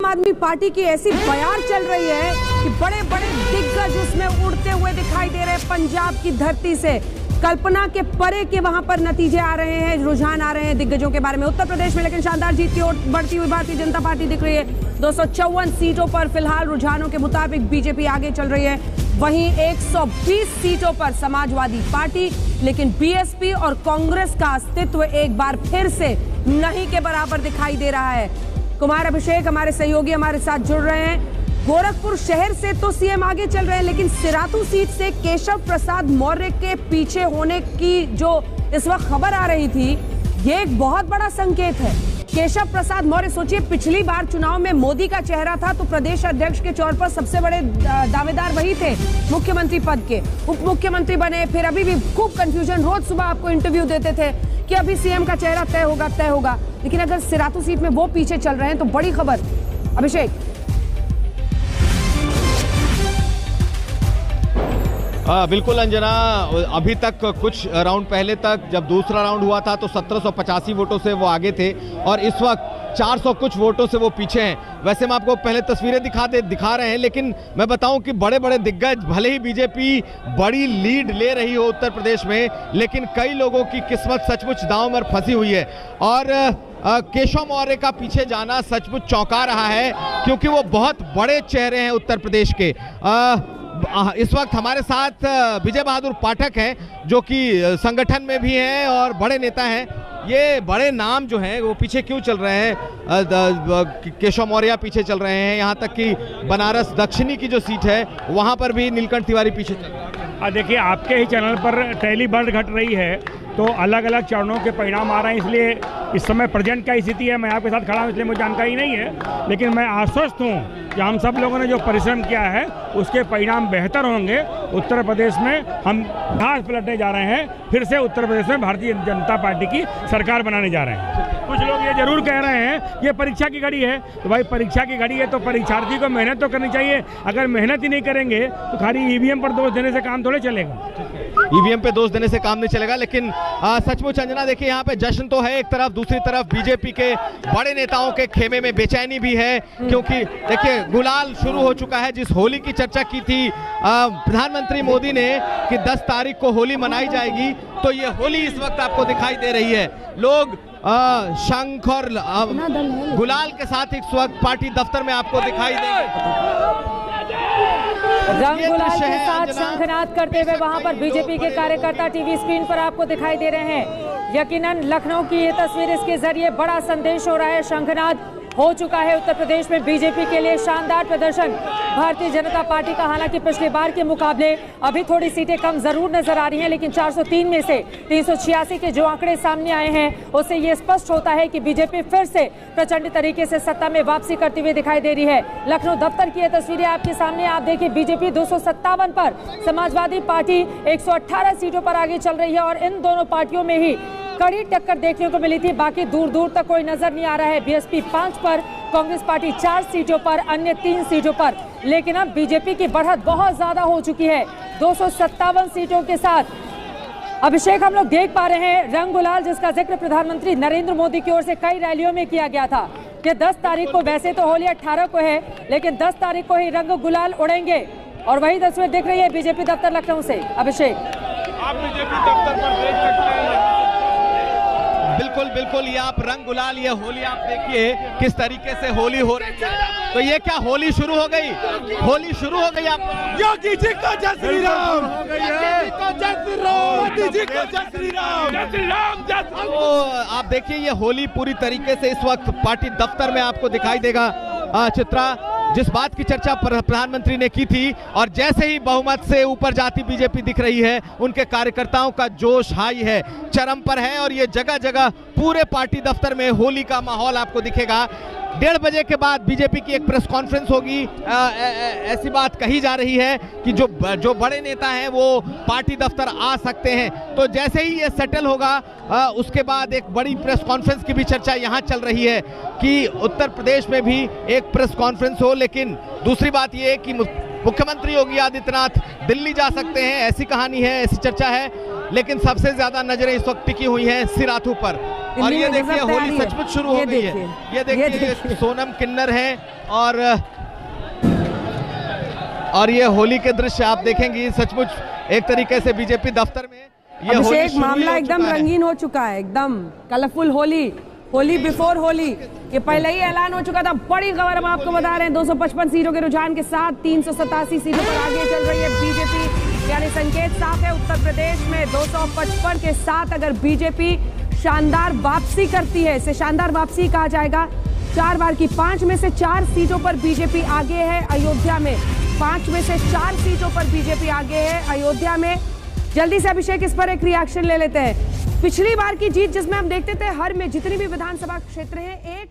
आदमी पार्टी की ऐसी बयार चल रही है कि बड़े बड़े दिग्गज उसमें उड़ते हुए दिखाई दे रहे हैं पंजाब की धरती से। कल्पना के परे के वहां पर नतीजे आ रहे हैं, रुझान आ रहे हैं दिग्गजों के बारे में। उत्तर प्रदेश में लेकिन शानदार जीत की ओर बढ़ती हुई भारतीय जनता पार्टी दिख रही है। 254 सीटों पर फिलहाल रुझानों के मुताबिक बीजेपी आगे चल रही है। वहीं 120 सीटों पर समाजवादी पार्टी, लेकिन बीएसपी और कांग्रेस का अस्तित्व एक बार फिर से नहीं के बराबर दिखाई दे रहा है। कुमार अभिषेक हमारे सहयोगी हमारे साथ जुड़ रहे हैं। गोरखपुर शहर से तो सीएम आगे चल रहे हैं, लेकिन सिराथू सीट से केशव प्रसाद मौर्य के पीछे होने की जो इस वक्त खबर आ रही थी, ये एक बहुत बड़ा संकेत है। केशव प्रसाद मौर्य, सोचिए पिछली बार चुनाव में मोदी का चेहरा था तो प्रदेश अध्यक्ष के तौर पर सबसे बड़े दावेदार वही थे मुख्यमंत्री पद के। उप मुख्यमंत्री बने, फिर अभी भी खूब कंफ्यूजन, रोज सुबह आपको इंटरव्यू देते थे कि अभी सीएम का चेहरा तय होगा। लेकिन अगर सिराथू सीट में वो पीछे चल रहे हैं तो बड़ी खबर। अभिषेक। बिल्कुल अंजना, अभी तक कुछ राउंड पहले तक जब दूसरा राउंड हुआ था तो 1785 वोटों से वो आगे थे और इस वक्त 400 कुछ वोटों से वो पीछे हैं। वैसे हम आपको पहले तस्वीरें दिखा रहे हैं, लेकिन मैं बताऊं कि बड़े बड़े दिग्गज, भले ही बीजेपी बड़ी लीड ले रही हो उत्तर प्रदेश में, लेकिन कई लोगों की किस्मत सचमुच दांव में फंसी हुई है। और केशव मौर्य का पीछे जाना सचमुच चौंका रहा है, क्योंकि वो बहुत बड़े चेहरे हैं उत्तर प्रदेश के। इस वक्त हमारे साथ विजय बहादुर पाठक हैं, जो कि संगठन में भी हैं और बड़े नेता हैं। ये बड़े नाम जो हैं वो पीछे क्यों चल रहे हैं? केशव मौर्य पीछे चल रहे हैं, यहाँ तक कि बनारस दक्षिणी की जो सीट है वहाँ पर भी नीलकंठ तिवारी पीछे चल रहे हैं। देखिए, आपके ही चैनल पर टैली बढ़ घट रही है तो अलग अलग चरणों के परिणाम आ रहे हैं, इसलिए इस समय प्रेजेंट क्या स्थिति है मैं आपके साथ खड़ा हूँ, इसलिए मुझे जानकारी नहीं है। लेकिन मैं आश्वस्त हूँ कि हम सब लोगों ने जो परिश्रम किया है उसके परिणाम बेहतर होंगे। उत्तर प्रदेश में हम घास पलटने जा रहे हैं, फिर से उत्तर प्रदेश में भारतीय जनता पार्टी की सरकार बनाने जा रहे हैं। कुछ लोग ये जरूर कह रहे हैं ये परीक्षा की घड़ी है, तो भाई परीक्षा की घड़ी है तो परीक्षार्थी को मेहनत तो करनी चाहिए। अगर मेहनत ही नहीं करेंगे तो खाली ईवीएम पर दोष देने से काम थोड़े चलेगा। ईवीएम पे दोष देने से काम नहीं चलेगा। लेकिन सचमुच अंजना, देखिए यहाँ पे जश्न तो है एक तरफ, दूसरी तरफ बीजेपी के बड़े नेताओं के खेमे में बेचैनी भी है, क्योंकि देखिए गुलाल शुरू हो चुका है। जिस होली की चर्चा की थी प्रधानमंत्री मोदी ने कि 10 तारीख को होली मनाई जाएगी, तो ये होली इस वक्त आपको दिखाई दे रही है। लोग शंख और गुलाल के साथ इस वक्त पार्टी दफ्तर में आपको दिखाई देंगे। रंग गुलाल के साथ शंखनाद करते हुए वहां पर बीजेपी के कार्यकर्ता टीवी स्क्रीन पर आपको दिखाई दे रहे हैं। यकीनन लखनऊ की ये तस्वीर, इसके जरिए बड़ा संदेश हो रहा है। शंखनाद हो चुका है उत्तर प्रदेश में बीजेपी के लिए। शानदार प्रदर्शन भारतीय जनता पार्टी का। हालांकि पिछली बार के मुकाबले अभी थोड़ी सीटें कम जरूर नजर आ रही हैं, लेकिन 403 में से 386 के जो आंकड़े सामने आए हैं उससे ये स्पष्ट होता है कि बीजेपी फिर से प्रचंड तरीके से सत्ता में वापसी करती हुई दिखाई दे रही है। लखनऊ दफ्तर की ये तस्वीरें आपके सामने। आप देखिए, बीजेपी 257 पर, समाजवादी पार्टी 118 सीटों पर आगे चल रही है और इन दोनों पार्टियों में ही कड़ी टक्कर देखने को मिली थी। बाकी दूर दूर तक कोई नजर नहीं आ रहा है। बीएसपी 5 पर, कांग्रेस पार्टी 4 सीटों पर, अन्य 3 सीटों पर। लेकिन अब बीजेपी की बढ़त बहुत ज्यादा हो चुकी है 257 सीटों के साथ। अभिषेक, हम लोग देख पा रहे हैं रंग गुलाल, जिसका जिक्र प्रधानमंत्री नरेंद्र मोदी की ओर से कई रैलियों में किया गया था कि 10 तारीख को, वैसे तो होली 18 को है, लेकिन 10 तारीख को ही रंग गुलाल उड़ेंगे। और वही तस्वीर दिख रही है बीजेपी दफ्तर लखनऊ से। अभिषेक, आप बीजेपी दफ्तर पर देख सकते हैं। बिल्कुल, ये आप रंग गुलाल, ये होली आप देखिए किस तरीके से होली हो रही है। तो ये क्या होली शुरू हो गई? होली शुरू हो गई। आप योगी जी को जय श्री राम, मोदी जी को जय श्री राम, जय श्री राम, जय श्री राम। तो आप देखिए ये होली पूरी तरीके से इस वक्त पार्टी दफ्तर में आपको दिखाई देगा। चित्रा, जिस बात की चर्चा प्रधानमंत्री ने की थी और जैसे ही बहुमत से ऊपर जाती बीजेपी दिख रही है, उनके कार्यकर्ताओं का जोश हाई है, चरम पर है और ये जगह जगह पूरे पार्टी दफ्तर में होली का माहौल आपको दिखेगा। 1:30 बजे के बाद बीजेपी की एक प्रेस कॉन्फ्रेंस होगी। ऐसी बात कही जा रही है कि जो बड़े नेता हैं वो पार्टी दफ्तर आ सकते हैं। तो जैसे ही ये सेटल होगा उसके बाद एक बड़ी प्रेस कॉन्फ्रेंस की भी चर्चा यहाँ चल रही है कि उत्तर प्रदेश में भी एक प्रेस कॉन्फ्रेंस हो। लेकिन दूसरी बात ये है कि मुख्यमंत्री योगी आदित्यनाथ दिल्ली जा सकते हैं, ऐसी कहानी है, ऐसी चर्चा है। लेकिन सबसे ज्यादा नजरें इस वक्त टिकी हुई हैं सिराथू पर। और ये देखिए होली सचमुच शुरू हो गई है। ये देखिए सोनम किन्नर है और ये होली के दृश्य आप देखेंगे सचमुच एक तरीके से बीजेपी दफ्तर में ये अभिषेक मामला एकदम रंगीन हो चुका है, एकदम कलरफुल होली बिफोर होली। ये पहले ही ऐलान हो चुका था। बड़ी खबर हम आपको बता रहे हैं, 255 सीटों के रुझान के साथ 387 सीटों पर आगे चल रही है बीजेपी। यानी संकेत साफ है, उत्तर प्रदेश में 255 के साथ अगर बीजेपी शानदार वापसी करती है, इसे शानदार वापसी कहा जाएगा। 4 बार की 5 में से 4 सीटों पर बीजेपी आगे है अयोध्या में। 5 में से 4 सीटों पर बीजेपी आगे है अयोध्या में। जल्दी से अभिषेक इस पर एक रिएक्शन ले लेते हैं। पिछली बार की जीत जिसमें हम देखते थे हर में जितनी भी विधानसभा क्षेत्र हैं, एक